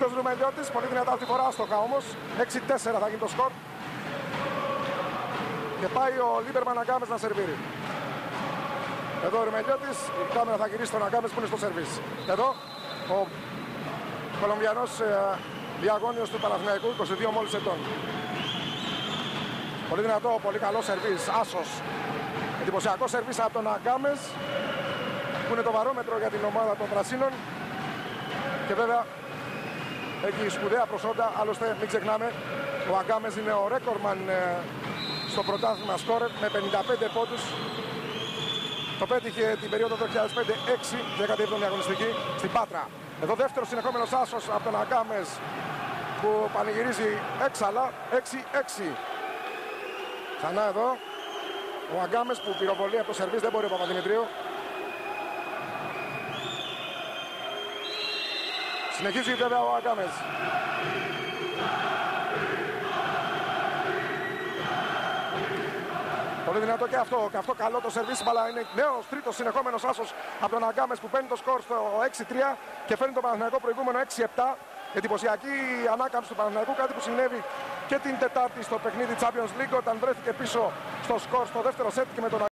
Κύριος Ρουμελιώτης, πολύ δυνατά αυτή τη φορά, άστοχα όμως. 6-4 θα γίνει το σκορ. Και πάει ο Λίμπερμαν Αγκάμες να σερβίρει. Εδώ ο Ρουμελιώτης, η κάμερα θα γυρίσει στον Αγκάμες που είναι στο σερβίς. Εδώ ο Κολομβιανός διαγώνιος του Παναθηναϊκού, 22 μόλις ετών. Πολύ δυνατό, πολύ καλό σερβίς, άσος. Εντυπωσιακό σερβίς από τον Αγκάμες, που είναι το βαρόμετρο για την ομάδα των Πρασίνων. Και βέβαια έχει σπουδαία προσόντα, άλλωστε μην ξεχνάμε, ο Αγκάμες είναι ο ρέκορμαν στο πρωτάθλημα σκόρερ με 55 πόντους. Το πέτυχε την περίοδο 2005-6, 17η αγωνιστική στην Πάτρα. Εδώ δεύτερο συνεχόμενος άσος από τον Αγκάμες που πανηγυρίζει έξαλα, 6-6. Ξανά εδώ ο Αγκάμες που πυροβολεί από το σερβίς, δεν μπορεί ο Παπαδημητρίου. Συνεχίζει βέβαια ο Αγκάμες. Πολύ δυνατό και αυτό καλό το σερβίς, αλλά είναι νέος τρίτος συνεχόμενος άσος από τον Αγκάμες που παίρνει το σκορ στο 6-3 και φέρνει το Παναθηναϊκό προηγούμενο 6-7. Εντυπωσιακή ανάκαμψη του Παναθηναϊκού, κάτι που συνέβη και την Τετάρτη στο παιχνίδι Champions League όταν βρέθηκε πίσω στο σκορ στο δεύτερο σετ και με τον